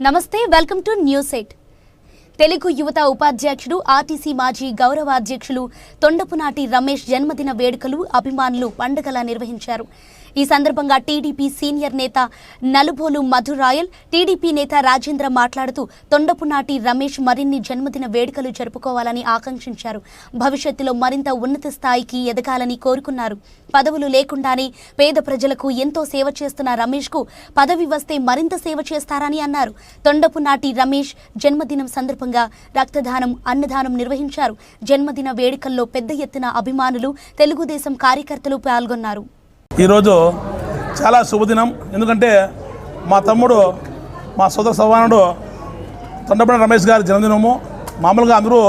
నమస్తే welcome to news 8 Telugu యువత ఉపాధ్యక్షుడు ఆర్టీసీ మాజీ గౌరవ అధ్యక్షులు తొండపునాటి రమేష్ జన్మదిన వేడుకలు అభిమానులు పండుగలా నిర్వహించారు। ఈ సందర్భంగా టీడీపీ సీనియర్ నేత నలుబోలు మధురాయల్ టీడీపీ నేత రాజేంద్ర మాట్లాడుతూ తొండపునాటి రమేష్ మరిన్ని జన్మదిన వేడుకలు జరుపుకోవాలని ఆకాంక్షించారు। భవిష్యత్తులో మరింత ఉన్నత స్థాయికి ఎదగాలని కోరుకున్నారు। పదవులు లేకుండానే పేద ప్రజలకు ఎంతో సేవ చేస్తున్న రమేష్కు పదవి వస్తే మరింత సేవ చేస్తారని అన్నారు। తొండపునాటి రమేష్ జన్మదినం సందర్భంగా రక్తదానం అన్నదానం నిర్వహించారు। జన్మదిన వేడుకల్లో పెద్ద ఎత్తున అభిమానులు తెలుగుదేశం కార్యకర్తలు పాల్గొన్నారు। ఈరోజు చాలా శుభదినం, ఎందుకంటే మా తమ్ముడు మా సోదర సమానుడు తొండపునాటి రమేష్ గారి జన్మదినము। మామూలుగా అందరూ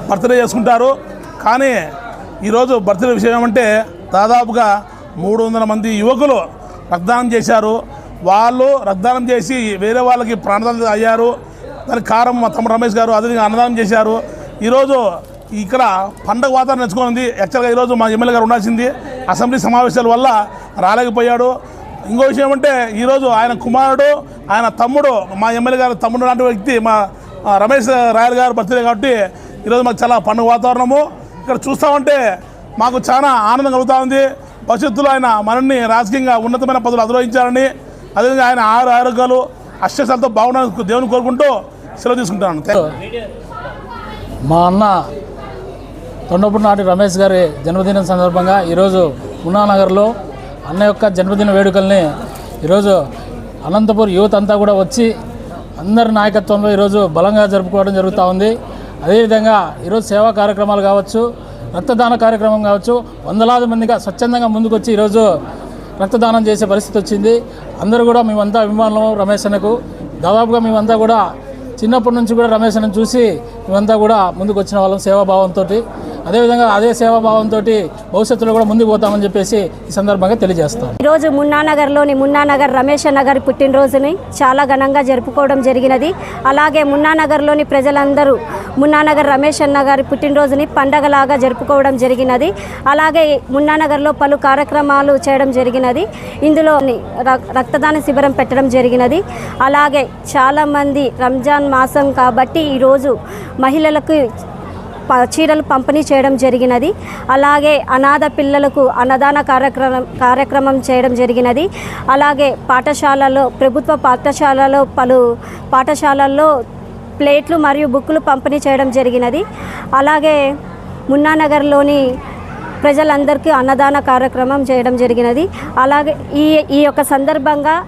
బర్త్డే చేసుకుంటారు, కానీ ఈరోజు బర్త్డే విషయం ఏమంటే దాదాపుగా 300 మంది యువకులు రక్తదానం చేశారు। వాళ్ళు రక్తదానం చేసి వేరే వాళ్ళకి ప్రాణదానం అయ్యారు। దానికి కారణం మా తమ్ముడు రమేష్ గారు అదేవిధంగా అన్నదానం చేశారు। ఈరోజు ఇక్కడ పండగ వాతావరణం నెచ్చుకుంది। యాక్చువల్గా ఈరోజు మా ఎమ్మెల్యే గారు ఉండాల్సింది, అసెంబ్లీ సమావేశాల వల్ల రాలేకపోయాడు। ఇంకో విషయం ఏమంటే ఈరోజు ఆయన కుమారుడు ఆయన తమ్ముడు మా ఎమ్మెల్యే గారు తమ్ముడు లాంటి వ్యక్తి మా రమేష్ రాయల్ గారు బర్త్డే కాబట్టి ఈరోజు మాకు చాలా పండుగ వాతావరణము ఇక్కడ చూస్తామంటే మాకు చాలా ఆనందం కలుగుతూ ఉంది। భవిష్యత్తులో ఆయన మనల్ని రాజకీయంగా ఉన్నతమైన పదవులు అధిరోహించాలని, అదేవిధంగా ఆయన ఆరోగ్యాలు అష్టశాలతో బాగుండాలని దేవుని కోరుకుంటూ సెలవు తీసుకుంటాను। మా అన్న తొండపునాటి రమేష్ గారి జన్మదినం సందర్భంగా ఈరోజు మున్నానగర్లో అన్న యొక్క జన్మదిన వేడుకల్ని ఈరోజు అనంతపూర్ యువత అంతా కూడా వచ్చి అందరి నాయకత్వంలో ఈరోజు బలంగా జరుపుకోవడం జరుగుతూ ఉంది। అదేవిధంగా ఈరోజు సేవా కార్యక్రమాలు కావచ్చు, రక్తదాన కార్యక్రమం కావచ్చు, వందలాది మందిగా స్వచ్ఛందంగా ముందుకొచ్చి ఈరోజు రక్తదానం చేసే పరిస్థితి వచ్చింది। అందరూ కూడా మేమంతా అభిమానులు రమేష్ అన్నకు, దాదాపుగా మేమంతా కూడా చిన్నప్పటి నుంచి కూడా రమేష్ అన్నను చూసి మేమంతా కూడా ముందుకు వచ్చిన వాళ్ళం సేవాభావంతో। అదేవిధంగా అదే సేవాభావంతో భవిష్యత్తులో కూడా ముందుకు పోతామని చెప్పేసి ఈ సందర్భంగా తెలియజేస్తాం। ఈరోజు మున్నానగర్లోని మున్నానగర్ రమేష్ అన్న గారి పుట్టినరోజుని చాలా ఘనంగా జరుపుకోవడం జరిగినది। అలాగే మున్నానగర్లోని ప్రజలందరూ మున్నానగర్ రమేష్ అన్న గారి పుట్టినరోజుని పండగలాగా జరుపుకోవడం జరిగినది। అలాగే మున్నానగర్లో పలు కార్యక్రమాలు చేయడం జరిగినది। ఇందులో రక్తదాన శిబిరం పెట్టడం జరిగినది। అలాగే చాలామంది రంజాన్ మాసం కాబట్టి ఈరోజు మహిళలకు చీరలు పంపిణీ చేయడం జరిగినది। అలాగే అనాథ పిల్లలకు అన్నదాన కార్యక్రమం చేయడం జరిగినది। అలాగే పాఠశాలలో ప్రభుత్వ పాఠశాలలో పలు పాఠశాలల్లో ప్లేట్లు మరియు బుక్కులు పంపిణీ చేయడం జరిగినది। అలాగే మున్నానగర్లోని ప్రజలందరికీ అన్నదాన కార్యక్రమం చేయడం జరిగినది। అలాగే ఈ యొక్క సందర్భంగా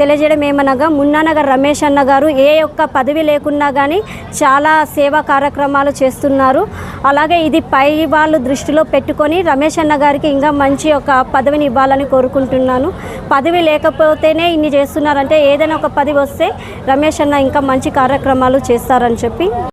తెలియజేయడం ఏమనగా మున్నానగర్ రమేష్ అన్న గారు ఏ ఒక్క పదవి లేకున్నా కానీ చాలా సేవా కార్యక్రమాలు చేస్తున్నారు। అలాగే ఇది పై వాళ్ళు దృష్టిలో పెట్టుకొని రమేష్ అన్న గారికి ఇంకా మంచి ఒక పదవిని ఇవ్వాలని కోరుకుంటున్నాను। పదవి లేకపోతేనే ఇన్ని చేస్తున్నారంటే ఏదైనా ఒక పదవి వస్తే రమేష్ అన్న ఇంకా మంచి కార్యక్రమాలు చేస్తారని చెప్పి